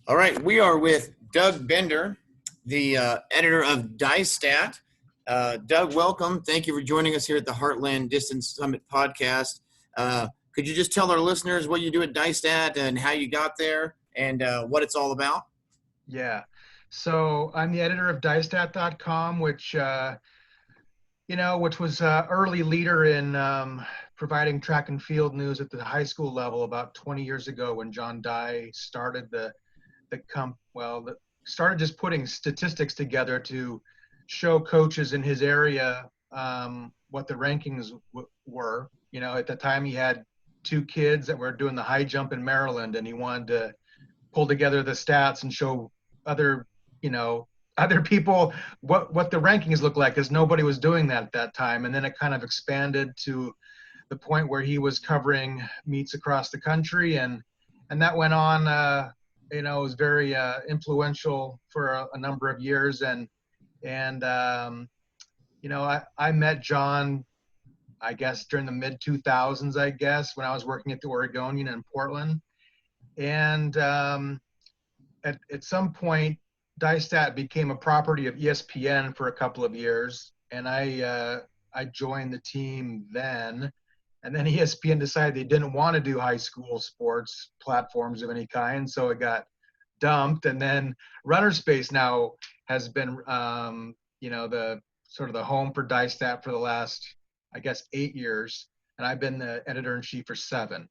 All right, we are with Doug Bender, the editor of DieStat. Doug, welcome. Thank you for joining us here at the Heartland Distance Summit podcast. Could you just tell our listeners what you do at DieStat and how you got there and what it's all about? Yeah. So I'm the editor of diestat.com, which was an early leader in providing track and field news at the high school level about 20 years ago when John Dye started started just putting statistics together to show coaches in his area what the rankings were. You know, at the time he had two kids that were doing the high jump in Maryland, and he wanted to pull together the stats and show other, other people what the rankings look like, because nobody was doing that at that time. And then it kind of expanded to the point where he was covering meets across the country, and that went on. It was very influential for a number of years, I met John, I guess, during the mid 2000s, I guess, when I was working at the Oregonian in Portland. And at some point, DieStat became a property of ESPN for a couple of years, and I joined the team then. And then ESPN decided they didn't want to do high school sports platforms of any kind, so it got dumped. And then Runner Space now has been, the sort of the home for DieStat for the last, I guess, 8 years, and I've been the editor-in-chief for 7.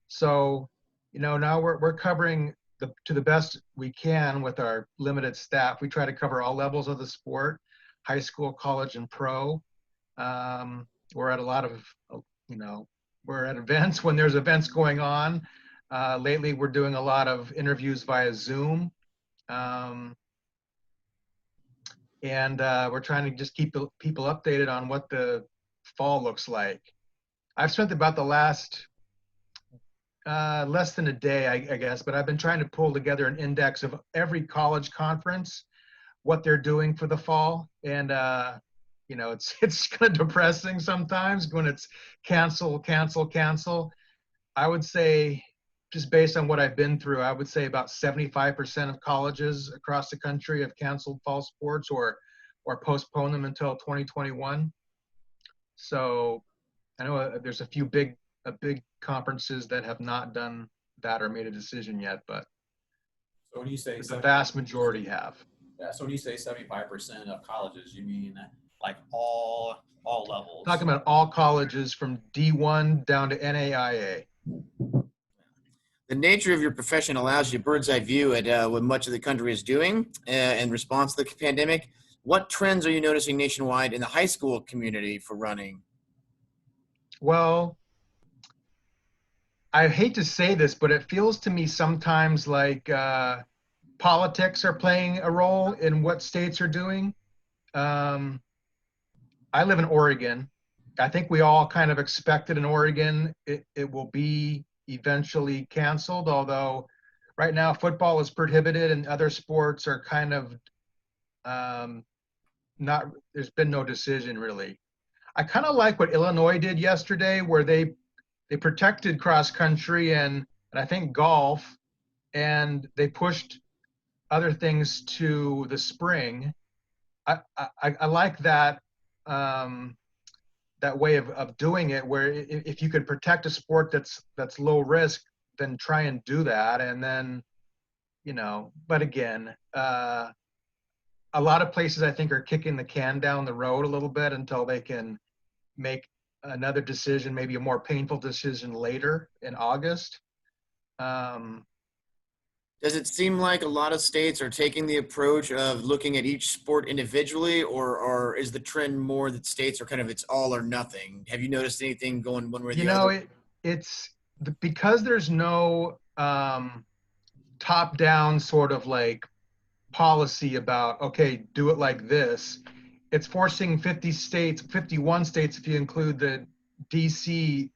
So, now we're covering to the best we can with our limited staff. We try to cover all levels of the sport, high school, college, and pro. We're at a lot of, we're at events when there's events going on. Lately, we're doing a lot of interviews via Zoom. And we're trying to just keep people updated on what the fall looks like. I've spent about the last less than a day, I guess, but I've been trying to pull together an index of every college conference, what they're doing for the fall. And, it's kind of depressing sometimes when it's cancel. I would say, just based on what I've been through, I would say about 75% of colleges across the country have canceled fall sports or postponed them until 2021. So I know there's a few big conferences that have not done that or made a decision yet, but so when you say the vast majority have. Yeah. So when you say 75% of colleges, you mean like all levels? Talking about all colleges from D1 down to NAIA. The nature of your profession allows you a bird's eye view at what much of the country is doing in response to the pandemic. What trends are you noticing nationwide in the high school community for running? Well, I hate to say this, but it feels to me sometimes like politics are playing a role in what states are doing. I live in Oregon. I think we all kind of expected in Oregon it will be eventually canceled, although right now football is prohibited and other sports are kind of there's been no decision really. I kind of like what Illinois did yesterday, where they protected cross country and I think golf, and they pushed other things to the spring. I like that that way of doing it, where if you could protect a sport that's low risk, then try and do that. And then, but again, a lot of places I think are kicking the can down the road a little bit until they can make another decision, maybe a more painful decision later in August. Does it seem like a lot of states are taking the approach of looking at each sport individually, or is the trend more that states are kind of it's all or nothing? Have you noticed anything going one way or the other? It's because there's no top-down sort of like policy about, okay, do it like this. It's forcing 51 states, if you include the DC,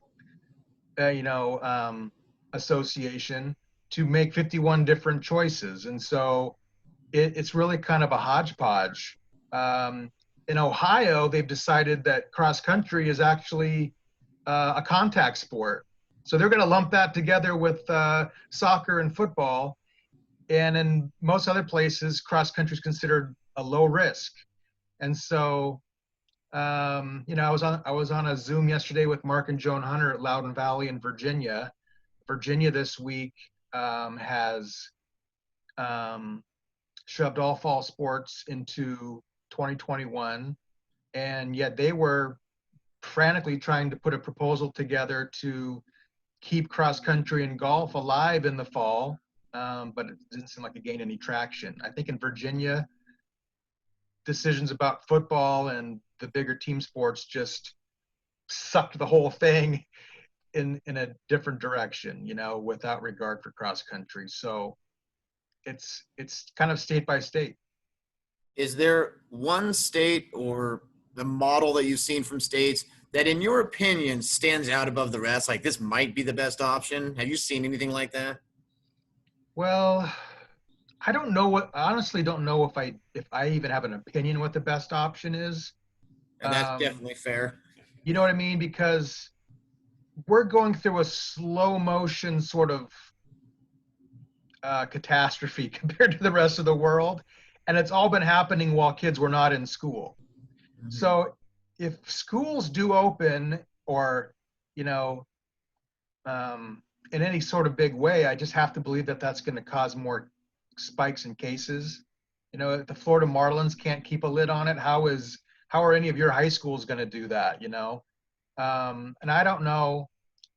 association, to make 51 different choices. And so it's really kind of a hodgepodge. In Ohio, they've decided that cross country is actually a contact sport. So they're going to lump that together with soccer and football. And in most other places, cross country is considered a low risk. And so, I was on a Zoom yesterday with Mark and Joan Hunter at Loudoun Valley in Virginia. Virginia this week has shoved all fall sports into 2021, and yet they were frantically trying to put a proposal together to keep cross country and golf alive in the fall, but it didn't seem like it gained any traction. I think in Virginia, decisions about football and the bigger team sports just sucked the whole thing in a different direction, without regard for cross country. So it's kind of state by state. Is there one state or the model that you've seen from states that, in your opinion, stands out above the rest? Like, this might be the best option. Have you seen anything like that? Well, I don't know I honestly don't know if I even have an opinion what the best option is. And that's definitely fair. You know what I mean? Because we're going through a slow motion sort of catastrophe compared to the rest of the world. And it's all been happening while kids were not in school. Mm-hmm. So if schools do open, or, in any sort of big way, I just have to believe that that's going to cause more spikes in cases. If the Florida Marlins can't keep a lid on it, how are any of your high schools going to do that? And I don't know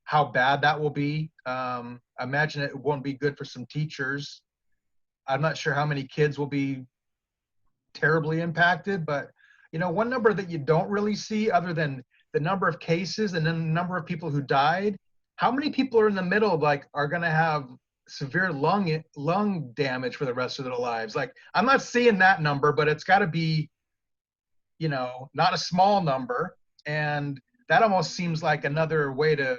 how bad that will be. I imagine it won't be good for some teachers. I'm not sure how many kids will be terribly impacted, but one number that you don't really see, other than the number of cases and then the number of people who died, how many people are in the middle, like, are going to have severe lung damage for the rest of their lives? Like, I'm not seeing that number, but it's got to be, not a small number. And that almost seems like another way to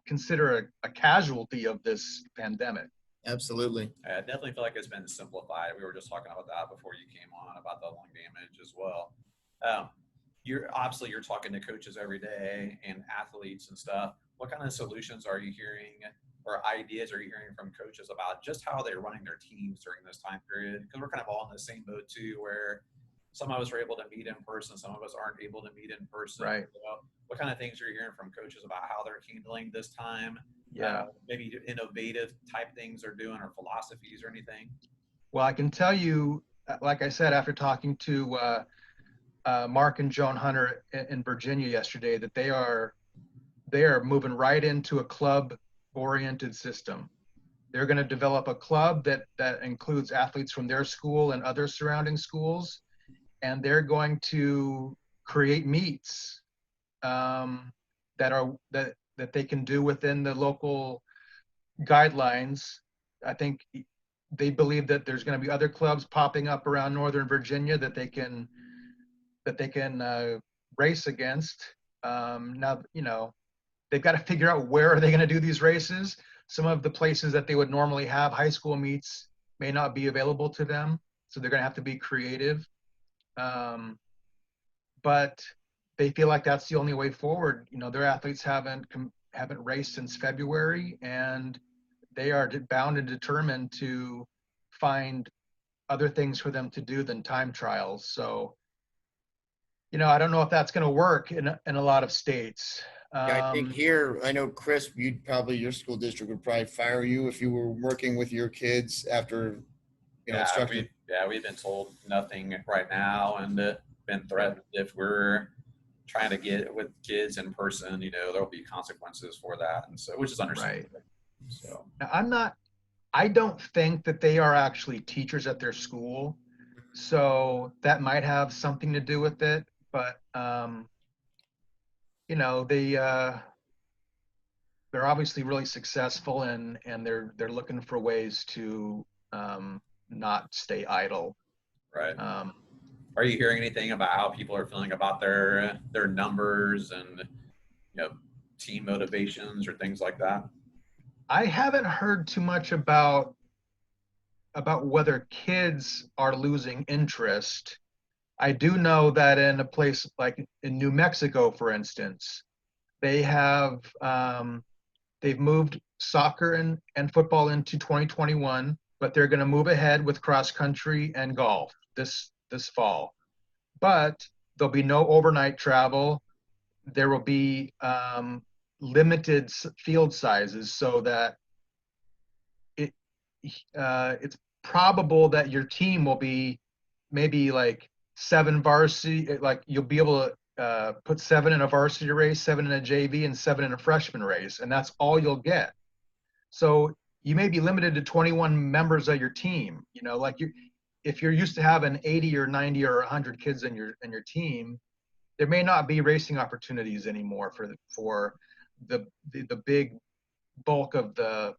consider a casualty of this pandemic. Absolutely. I definitely feel like it's been simplified. We were just talking about that before you came on, about the lung damage as well. You're talking to coaches every day and athletes and stuff. What kind of solutions are you hearing, or ideas are you hearing from coaches about just how they're running their teams during this time period? Because we're kind of all in the same boat too, where some of us are able to meet in person, some of us aren't able to meet in person. Right. So what kind of things are you hearing from coaches about how they're handling this time? Yeah. Maybe innovative type things they're doing, or philosophies or anything? Well, I can tell you, like I said, after talking to Mark and Joan Hunter in Virginia yesterday, that they are moving right into a club-oriented system. They're going to develop a club that includes athletes from their school and other surrounding schools, and they're going to create meets that they can do within the local guidelines. I think they believe that there's going to be other clubs popping up around Northern Virginia that they can race against. Now, they've got to figure out where are they going to do these races. Some of the places that they would normally have high school meets may not be available to them, so they're going to have to be creative. But they feel like that's the only way forward. Their athletes haven't raced since February, and they are bound and determined to find other things for them to do than time trials. So, I don't know if that's going to work in a lot of states. Yeah, I think here, I know, Chris, your school district would probably fire you if you were working with your kids after, instruction. We've been told nothing right now, and been threatened if we're trying to get with kids in person, there'll be consequences for that. And so, which is understandable. Right. So now, I don't think that they are actually teachers at their school. So that might have something to do with it, but they're obviously really successful, and they're looking for ways to not stay idle. Right. Are you hearing anything about how people are feeling about their numbers and team motivations or things like that? I haven't heard too much about whether kids are losing interest. I do know that in a place like in New Mexico, for instance, they've moved soccer and football into 2021, but they're going to move ahead with cross country and golf this fall. But there'll be no overnight travel. There will be limited field sizes, so that it's probable that your team will be maybe like 7 varsity, like you'll be able to put 7 in a varsity race, 7 in a JV, and 7 in a freshman race, and that's all you'll get. So you may be limited to 21 members of your team. You know, like if you're used to having 80 or 90 or 100 kids in your team, there may not be racing opportunities anymore for the big bulk of the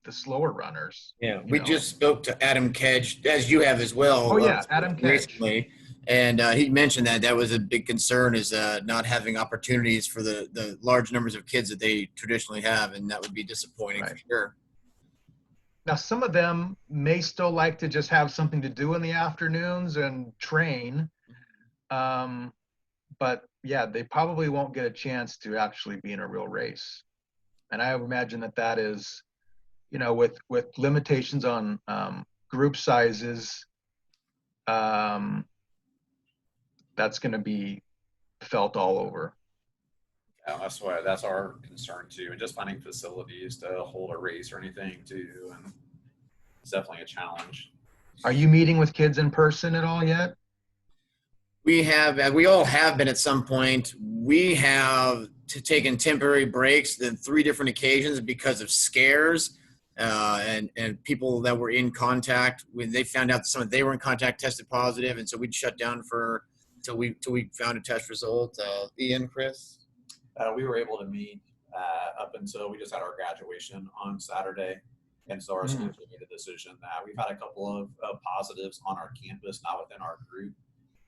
slower runners. Yeah, we just spoke to Adam Kedge, as you have as well. Oh yeah, Adam Kedge. Recently, and he mentioned that was a big concern, is not having opportunities for the large numbers of kids that they traditionally have, and that would be disappointing for sure. Now, some of them may still like to just have something to do in the afternoons and train, but yeah, they probably won't get a chance to actually be in a real race. And I imagine that is, with limitations on group sizes, that's going to be felt all over. Yeah, that's our concern too, and just finding facilities to hold a race or anything too, and it's definitely a challenge. Are you meeting with kids in person at all yet? We all have been at some point. We have taken temporary breaks on 3 different occasions because of scares, and people that were in contact when they found out that they were in contact tested positive, and so we'd shut down till we found a test result. Ian, Chris? We were able to meet up until we just had our graduation on Saturday. And so our schools made a decision that we've had a couple of positives on our campus, not within our group.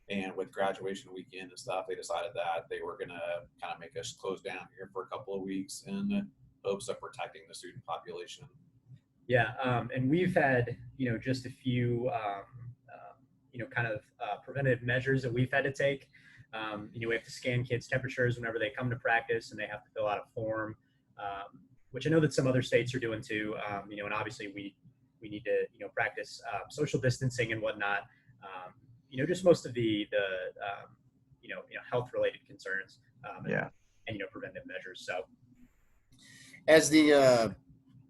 And with graduation weekend and stuff, they decided that they were going to kind of make us close down here for a couple of weeks in hopes of protecting the student population. Yeah, and we've had, just a few, preventative measures that we've had to take. We have to scan kids' temperatures whenever they come to practice, and they have to fill out a form, which I know that some other states are doing too. And obviously we need to, practice social distancing and whatnot. Just most of the health-related concerns. And preventive measures. So, as the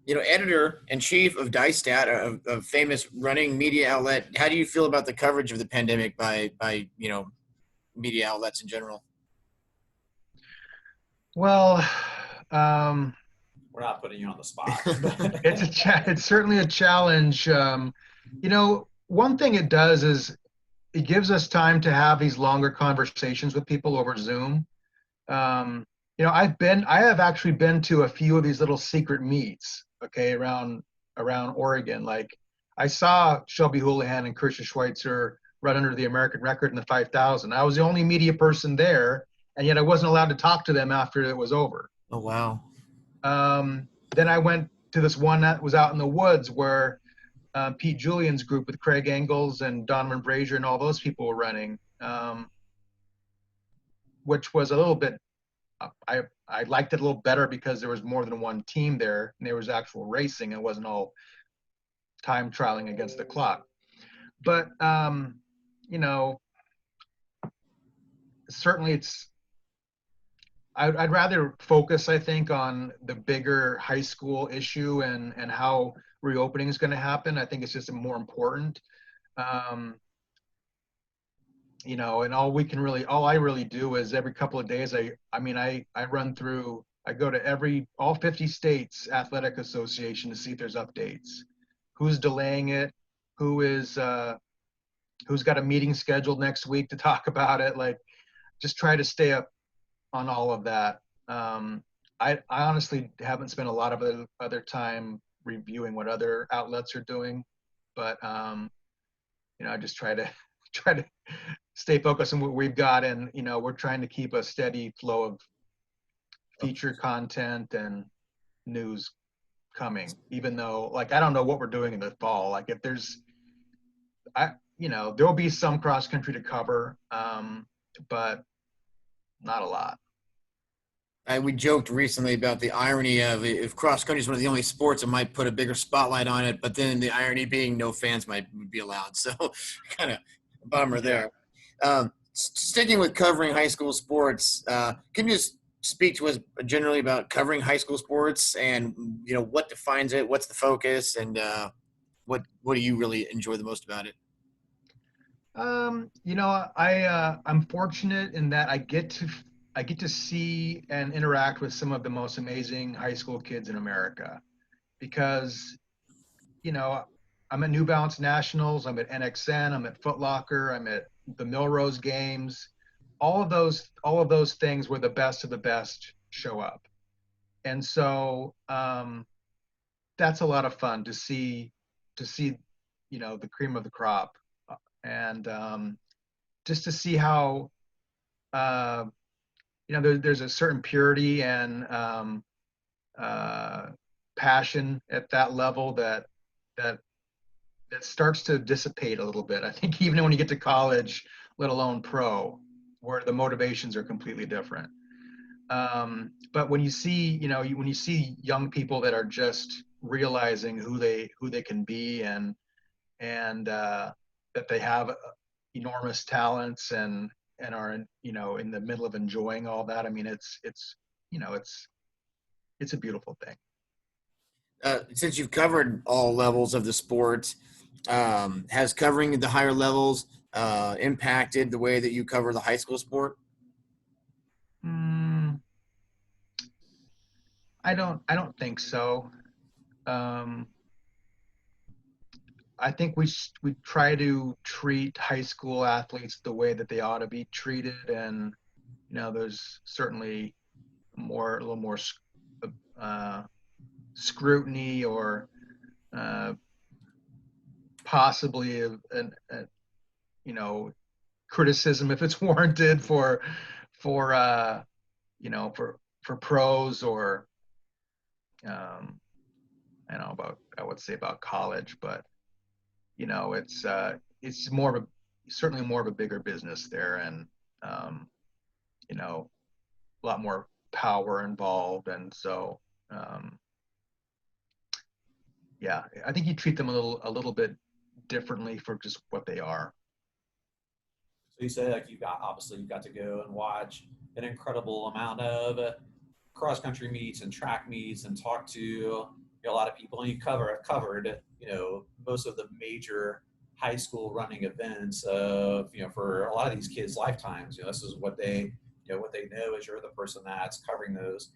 editor-in-chief of DyeStat, a famous running media outlet, how do you feel about the coverage of the pandemic by media outlets in general? Well, we're not putting you on the spot. It's certainly a challenge. One thing it does is it gives us time to have these longer conversations with people over Zoom. I have actually been to a few of these little secret meets, around Oregon. Like I saw Shelby Houlihan and Kersha Schweitzer run under the American record in the 5,000. I was the only media person there, and yet I wasn't allowed to talk to them after it was over. Oh, wow. Then I went to this one that was out in the woods where Pete Julian's group with Craig Engels and Donovan Brazier and all those people were running, which was a little bit, I liked it a little better because there was more than one team there and there was actual racing. It wasn't all time trialing against the clock. But, certainly I'd rather focus, I think, on the bigger high school issue and how reopening is going to happen. I think it's just more important. And all I really do is every couple of days, I run through, I go to all 50 states athletic association to see if there's updates, who's delaying it, who's got a meeting scheduled next week to talk about it. Like, just try to stay up on all of that. I honestly haven't spent a lot of other time reviewing what other outlets are doing, but I just try to stay focused on what we've got, and we're trying to keep a steady flow of feature content and news coming, even though, like, I don't know what we're doing in the fall. Like, if there'll be some cross country to cover, but not a lot. We joked recently about the irony of if cross country is one of the only sports, it might put a bigger spotlight on it. But then the irony being no fans might be allowed. So kind of bummer there. Sticking with covering high school sports, can you just speak to us generally about covering high school sports and what defines it, what's the focus, and what do you really enjoy the most about it? I'm fortunate in that I get to see and interact with some of the most amazing high school kids in America because, I'm at New Balance Nationals, I'm at NXN, I'm at Foot Locker, I'm at the Milrose games. All of those things where the best of the best show up. And so that's a lot of fun to see, the cream of the crop. And just to see how, there's a certain purity and passion at that level that starts to dissipate a little bit. I think even when you get to college, let alone pro, where the motivations are completely different. But when you see, when you see young people that are just realizing who they can be and that they have enormous talents and are in the middle of enjoying all that. I mean, it's a beautiful thing. Since you've covered all levels of the sport, has covering the higher levels impacted the way that you cover the high school sport? I don't think so. I think we try to treat high school athletes the way that they ought to be treated, and there's certainly a little more scrutiny or possibly a criticism if it's warranted for pros or I would say about college, but it's certainly more of a bigger business there, and a lot more power involved, and so I think you treat them a little bit differently for just what they are. So you say you've got to go and watch an incredible amount of cross country meets and track meets and talk to a lot of people, and you covered most of the major high school running events of for a lot of these kids' lifetimes. This is what they what they know is you're the person that's covering those.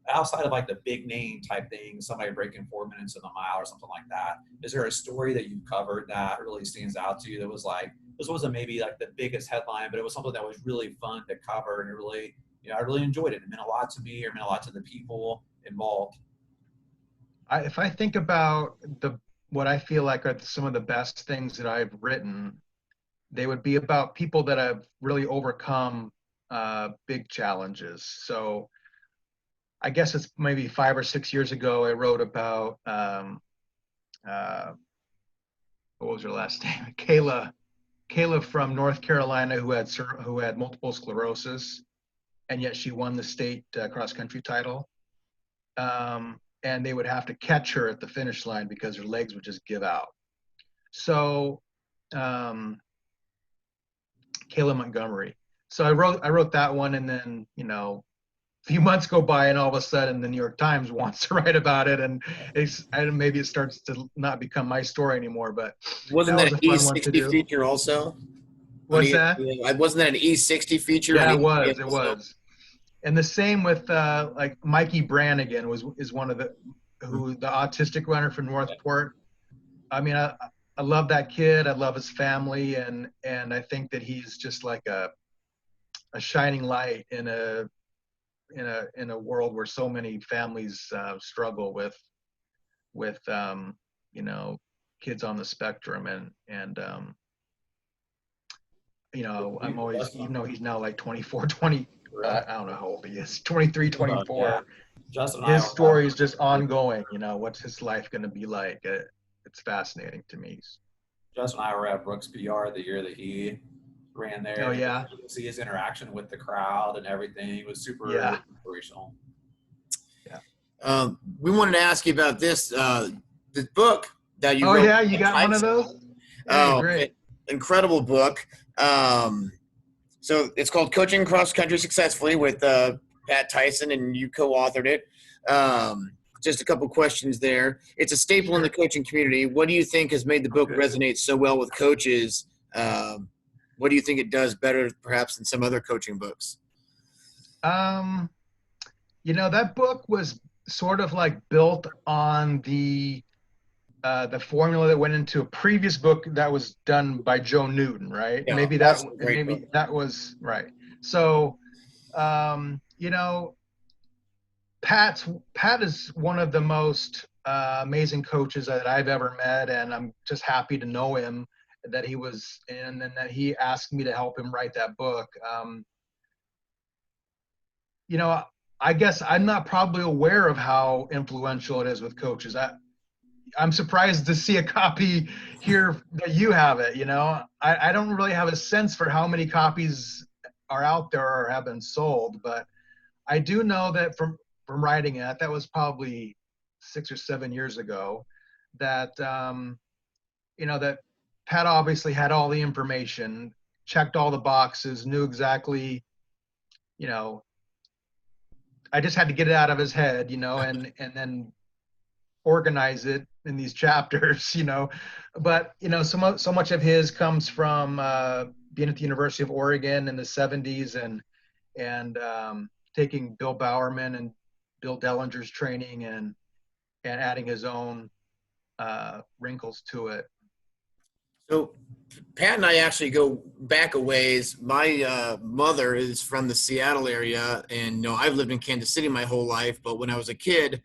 Outside of the big name type thing, somebody breaking 4 minutes in the mile or something like that, is there a story that you covered that really stands out to you that was this wasn't maybe the biggest headline, but it was something that was really fun to cover, and it really I really enjoyed it. It meant a lot to me, or it meant a lot to the people involved. If I think about what I feel like are some of the best things that I've written, they would be about people that have really overcome big challenges. So I guess it's maybe 5 or 6 years ago, I wrote about, what was her last name? Kayla from North Carolina, who had multiple sclerosis, and yet she won the state cross country title. And they would have to catch her at the finish line because her legs would just give out. So, Kayla Montgomery. So I wrote that one, and then a few months go by, and all of a sudden the New York Times wants to write about it, and maybe it starts to not become my story anymore. But Wasn't that an E60 feature also? What's that? Wasn't that an E60 feature? Yeah, it was. It was. And the same with Mikey Brannigan is one of the autistic runner from Northport. I mean, I love that kid. I love his family, and I think that he's just like a shining light in a world where so many families struggle with kids on the spectrum, and I'm always, even though he's now 24, 20. I don't know how old he is, 23, 24. Yeah. Justin, his story is just ongoing. What's his life going to be like? It's fascinating to me. Justin and I were at Brooks PR the year that he ran there. Oh, yeah. You see his interaction with the crowd and everything. He was super Yeah. inspirational. We wanted to ask you about this book that you Oh, wrote. yeah, you got one of those? Hey, great. Incredible book. So it's called Coaching Cross Country Successfully with Pat Tyson, and you co-authored it. Just a couple questions there. It's a staple in the coaching community. What do you think has made the book resonate so well with coaches? What do you think it does better, perhaps, than some other coaching books? That book was sort of like built on the formula that went into a previous book that was done by Joe Newton, right? Yeah, maybe that's a great book. that was right. So, Pat is one of the most amazing coaches that I've ever met, and I'm just happy to know him, that he was in, and that he asked me to help him write that book. I guess I'm not probably aware of how influential it is with coaches. I'm surprised to see a copy here that you have it. I don't really have a sense for how many copies are out there or have been sold, but I do know that from writing it, that was probably 6 or 7 years ago, that that Pat obviously had all the information, checked all the boxes, knew exactly, I just had to get it out of his head, and then organize it in these chapters, but so much of his comes from being at the University of Oregon in the 70s and taking Bill Bowerman and Bill Dellinger's training and adding his own wrinkles to it. So Pat and I actually go back a ways. My mother is from the Seattle area, and I've lived in Kansas City my whole life, but when I was a kid,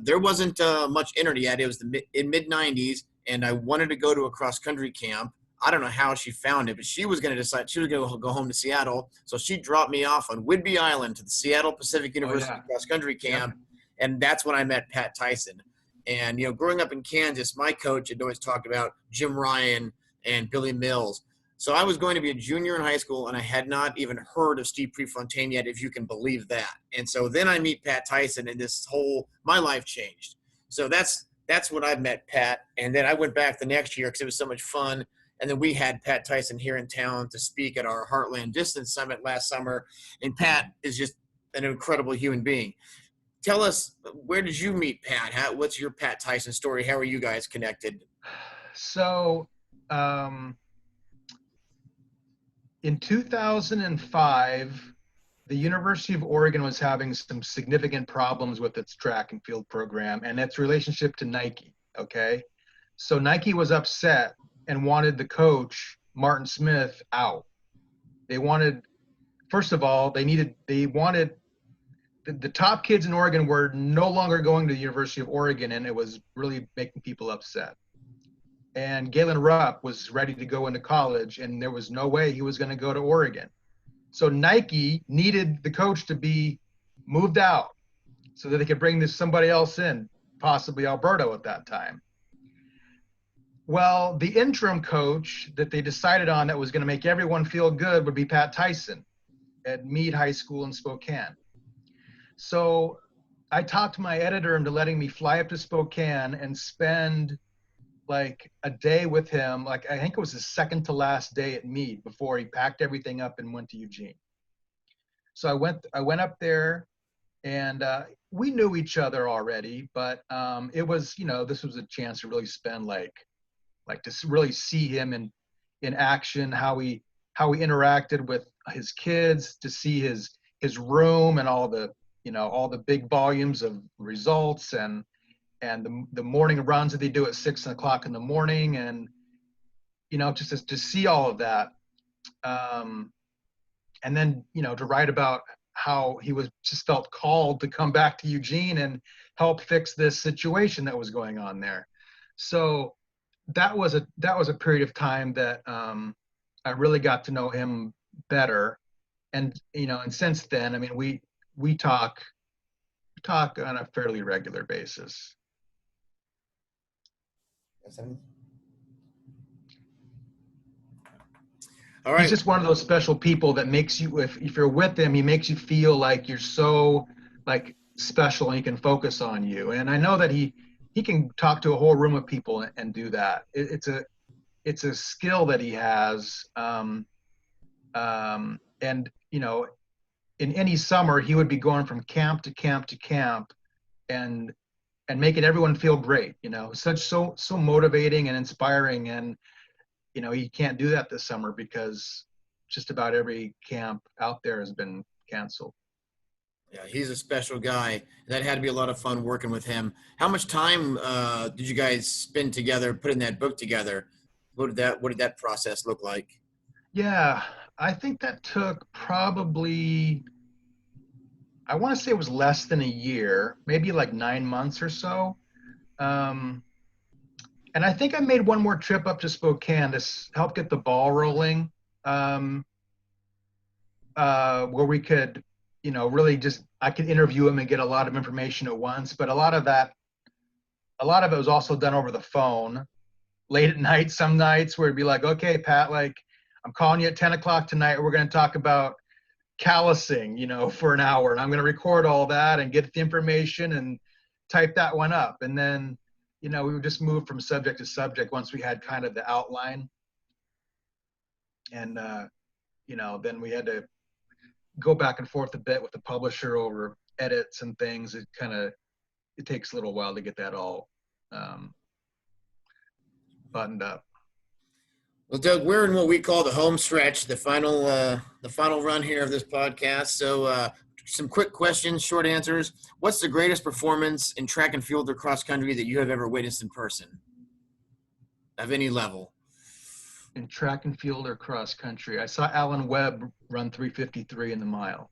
there wasn't much internet yet. It was in mid-90s, and I wanted to go to a cross-country camp. I don't know how she found it, but she was going to decide she was going to go home to Seattle. So she dropped me off on Whidbey Island to the Seattle Pacific University cross-country camp, and that's when I met Pat Tyson. And, growing up in Kansas, my coach had always talked about Jim Ryan and Billy Mills. So I was going to be a junior in high school, and I had not even heard of Steve Prefontaine yet, if you can believe that. And so then I meet Pat Tyson, and my life changed. So that's when I met Pat. And then I went back the next year because it was so much fun. And then we had Pat Tyson here in town to speak at our Heartland Distance Summit last summer. And Pat is just an incredible human being. Tell us, where did you meet Pat? What's your Pat Tyson story? How are you guys connected? So, in 2005, the University of Oregon was having some significant problems with its track and field program and its relationship to Nike. Okay. So Nike was upset and wanted the coach, Martin Smith, out. They wanted, first of all, they wanted the top kids in Oregon were no longer going to the University of Oregon, and it was really making people upset. And Galen Rupp was ready to go into college, and there was no way he was going to go to Oregon. So Nike needed the coach to be moved out so that they could bring somebody else in, possibly Alberto at that time. Well, the interim coach that they decided on that was going to make everyone feel good would be Pat Tyson at Meade High School in Spokane. So I talked my editor into letting me fly up to Spokane and spend like a day with him. Like, I think it was his second to last day at Meade before he packed everything up and went to Eugene. So I went up there, and we knew each other already, but it was, this was a chance to really spend like to really see him in action, how he interacted with his kids, to see his room and all the big volumes of results and the morning runs that they do at 6 o'clock in the morning, and just to see all of that, and then to write about how he just felt called to come back to Eugene and help fix this situation that was going on there. So that was a period of time that I really got to know him better, and and since then, I mean, we talk on a fairly regular basis. All He's right. just one of those special people that makes you, if you're with him, he makes you feel like you're so like special and he can focus on you. And I know that he can talk to a whole room of people and do that. It's a skill that he has. And in any summer he would be going from camp to camp to camp and making everyone feel great. So motivating and inspiring. And he can't do that this summer because just about every camp out there has been canceled. Yeah, he's a special guy. That had to be a lot of fun working with him. How much time did you guys spend together putting that book together? What did that process look like? Yeah, I think that took probably, I want to say it was less than a year, maybe like 9 months or so. Um, and I think I made one more trip up to Spokane to help get the ball rolling, um, where we could, really just, I could interview him and get a lot of information at once. But a lot of it was also done over the phone late at night, some nights where it'd be like, okay, Pat, like, I'm calling you at 10 o'clock tonight. We're going to talk about callousing, for an hour. And I'm going to record all that and get the information and type that one up. And then, we would just move from subject to subject once we had kind of the outline. And, then we had to go back and forth a bit with the publisher over edits and things. It takes a little while to get that all buttoned up. Well, Doug, we're in what we call the home stretch, the final run here of this podcast. So, some quick questions, short answers. What's the greatest performance in track and field or cross country that you have ever witnessed in person, of any level? In track and field or cross country, I saw Alan Webb run 3:53 in the mile.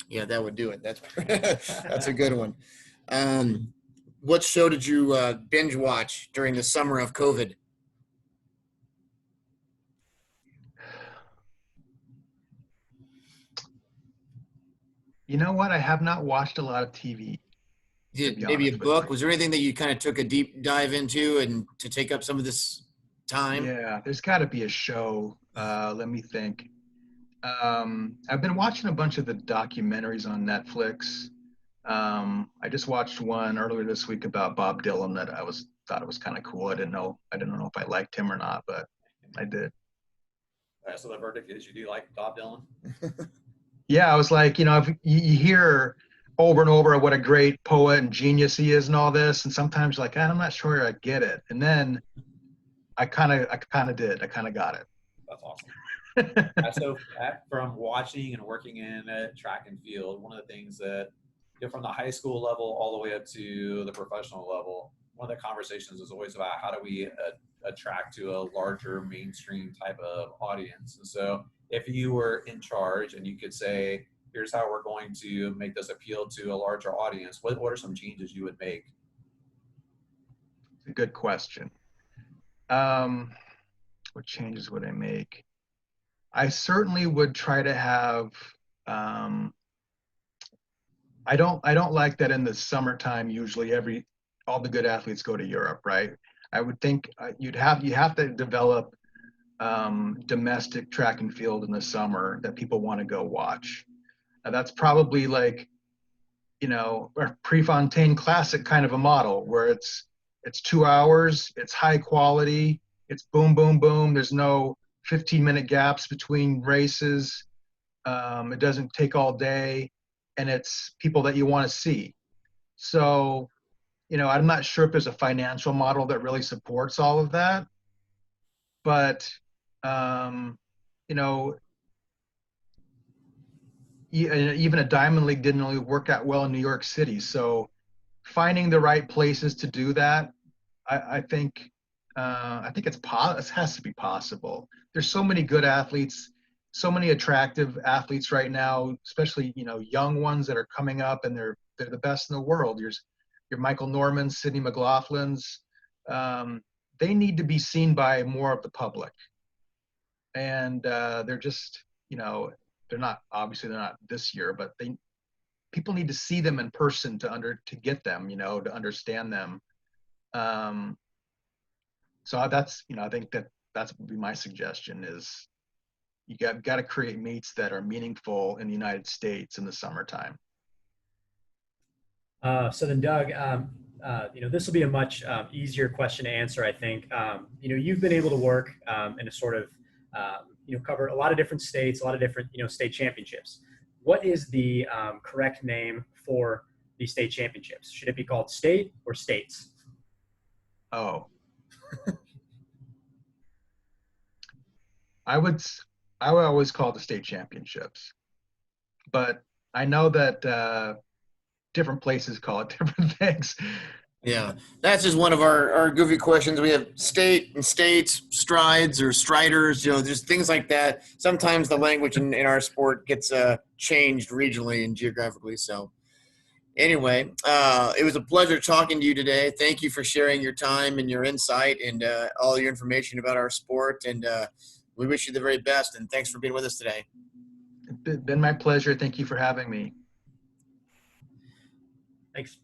Yeah, that would do it. That's a good one. What show did you binge watch during the summer of COVID? You know what? I have not watched a lot of TV. Maybe a book? Was there anything that you kind of took a deep dive into and to take up some of this time? Yeah, there's got to be a show. Let me think. I've been watching a bunch of the documentaries on Netflix. I just watched one earlier this week about Bob Dylan that thought it was kind of cool. I didn't know if I liked him or not, but I did. All right, so the verdict is you do like Bob Dylan? Yeah, I was like, if you hear over and over what a great poet and genius he is and all this, and sometimes you're like, I'm not sure I get it. And then I kind of did. I kind of got it. That's awesome. So from watching and working in track and field, one of the things that, from the high school level all the way up to the professional level, one of the conversations is always about how do we attract to a larger mainstream type of audience. And so if you were in charge and you could say, here's how we're going to make this appeal to a larger audience, what are some changes you would make? It's a good question. What changes would I make? I certainly would try to have, I don't like that in the summertime, usually all the good athletes go to Europe, right? I would think you have to develop domestic track and field in the summer that people want to go watch. Now that's probably like, a Prefontaine Classic kind of a model where it's 2 hours, it's high quality, it's boom, boom, boom. There's no 15-minute gaps between races. It doesn't take all day, and it's people that you want to see. So, I'm not sure if there's a financial model that really supports all of that, but even a Diamond League didn't really work out well in New York City. So finding the right places to do that, I think it has to be possible. There's so many good athletes, so many attractive athletes right now, especially, young ones that are coming up and they're the best in the world. Your Michael Normans, Sydney McLaughlin's, they need to be seen by more of the public. And they're just, they're not this year, but people need to see them in person to get them, to understand them. So that's, I think that's would be my suggestion is, you got to create meets that are meaningful in the United States in the summertime. So then, Doug, this will be a much easier question to answer, I think. You've been able to work in a sort of, cover a lot of different states, a lot of different, state championships. What is the correct name for the state championships? Should it be called state or states? Oh, I would always call it the state championships, but I know that different places call it different things. Yeah, that's just one of our goofy questions. We have state and states, strides or striders, just things like that. Sometimes the language in our sport gets changed regionally and geographically. So anyway, it was a pleasure talking to you today. Thank you for sharing your time and your insight and all your information about our sport. And we wish you the very best. And thanks for being with us today. It's been my pleasure. Thank you for having me. Thanks.